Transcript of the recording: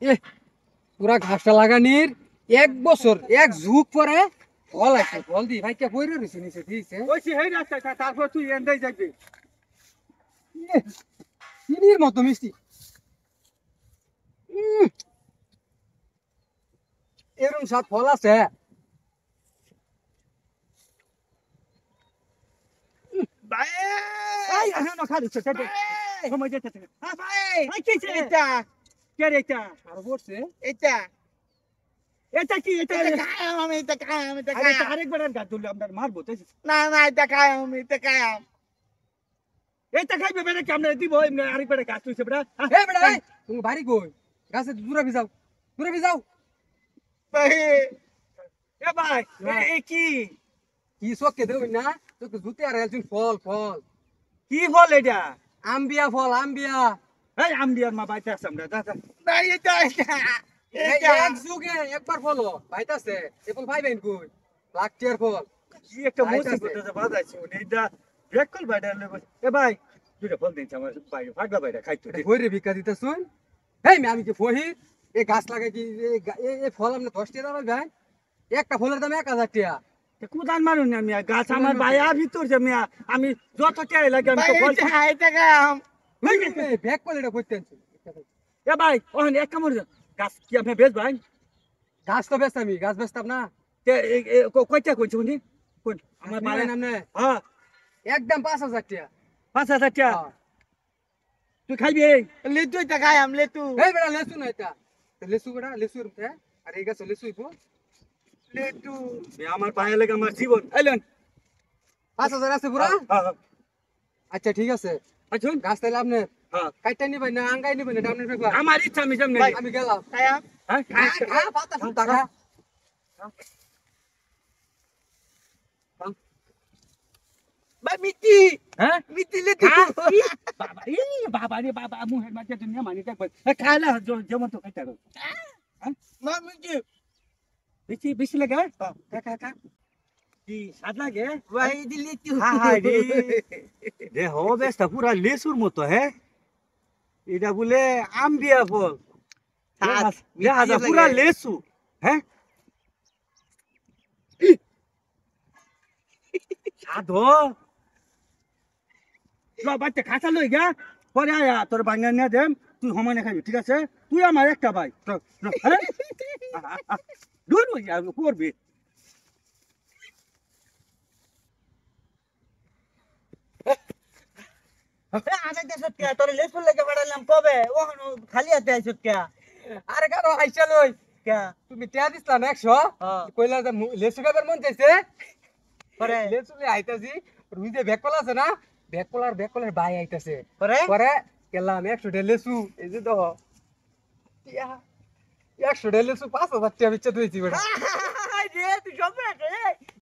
এ পুরা ঘাসটা লাগানির 1 বছর 1 যুগ পরে ফল আছে। ফল দি ভাই কে বইরে রইছে নিচে দিছে। ওইছি হেই রাস্তা তারপর তুই এন্ডাই যাবি। চিনির মতো মিষ্টি। উম, এরকম স্বাদ ফল আছে। ভাই এই এখন খালি ছেড়ে দে সময় যেতে থাকে হ্যাঁ ভাই ভাই কি ছে এটা কে রে এটা আর পড়ছে এটা এটা কি এটা এটা খায়াম আমি এটা খায়াম এটা আরে এটা খায়াম আরেকবার আর গাছ ধরলে আমরা মারবো তাই না না এটা খায়াম আমি এটা খায়াম এটা খাইবে বেটা কেমনে দিব এমনি আরেকবার গাছ তুইছে বেটা এ বেটা ভাই তুমি বাড়ি কই গাছে দূরে ভিজাও দূরে ভিজাও। ভাই এ ভাই এ কি কি চোখে দেব না তোকে জুতে আর একজন ফল ফল কি ফল এটা আম্বিয়া ফল আম্বিয়া। এই আমদিয়ার মা বাইতে আছে আমরা যা যা ভাই এটা এটা এটা 1 যুগে একবার ফল ভাইতাছে এ ফল ভাই বেন কই লাখ টিয়ার ফল। কি একটা বাইতে মুসিবত আছে। আছে বাজাইছে এইটা ব্রেক কল বাইরে এ ভাই দুইটা ফল দিন আমার বাইরে ফাগলা বাইরে খাইতো বই রে ভিক্ষা দিতে শুন। হেই আমি কি ফহি এই গাছ লাগাই কি এই ফল আপনি 10 টাকা দাম ভাই একটা ফলের দাম 1000 টাকা। কুদান মারুন না মিয়া গাছ আমার বাইয়া ভিতর যে মিয়া আমি যত টাই লাগে আমি ভাই তো ফল এটা এটা খায়াম ব্যাগ কল এটা করতেন। এ ভাই ওখানে এক কামড় গাছ কি আপনি বেচ ভাই গাছ তো বেচতাম আমি গাছ বেচতাম না। কয়টা কইছো উনি কোন আমার আমার বাইরে নামনে হ্যাঁ একদম 5000 টাকা। 5,000 টাকা হ্যাঁ। তুই খাইবি লেতু এটা খায়াম লেতু এই বেটা লেসু না এটা লেসু বেটা লেসু রুমতে আর এই গাছ লেসু ইপো লেটু আমার বাইরে লাগে আমার জীবন আইলেন 5000 আছে পুরা। হ্যাঁ আচ্ছা ঠিক আছে আচ্ছা গাছ তাইলে আপনি হ্যাঁ কাইটা নিবেন না আঙ্গাই নিবেন না ডামনে ফেকবা। আমার ইচ্ছা আমি সামনে আমি গেলাম। খায়াম হ্যাঁ খা পাতা সুতা খা। ভাই মিটি হ্যাঁ মিটি লেতু বাবা বাবা রে বাবা মুহের মাঝে দুনিয়া মানি থাকবে খাইলা যেমন তো খাইতে না মিটি বেশি বেশি লাগে কাকা কাকা কি স্বাদ লাগে ভাই লেতু হায় রে দেহ বেস্তা পুরা লেসুর মতো হ্যাঁ এটা বলে আম্বিয়া ফল দেখা যায় পুরা লেসু হ্যাঁ সাধো বাচ্চা খাঁচা লই গা পরে আয়া তোর বাঙ্গা নিয়ে দেম তুই সমানে খাবি ঠিক আছে তুই আমার একটা ভাই হ্যাঁ দূর করবি আরে দেশত কে তোর লেসু লাগে বাড়ালাম কবে ওখানে খালি হাতে আইছত কে আরে কারো আইসা লই কে তুমি টিয়া দিছলা না 100 হ্যাঁ কইলা যে লেসু খাবার মন চাইছে পরে লেসু লে আইতাছি রুই যে ব্যাককল আছে না ব্যাককলের ভাই আইতাছে পরে পরে গেলাম 100 টাকা লেসু এই যে দেখো টিয়া 100 টাকা লেসু 5000 টাকা বেচে দিয়েছি বেটা। রে তুই সব রে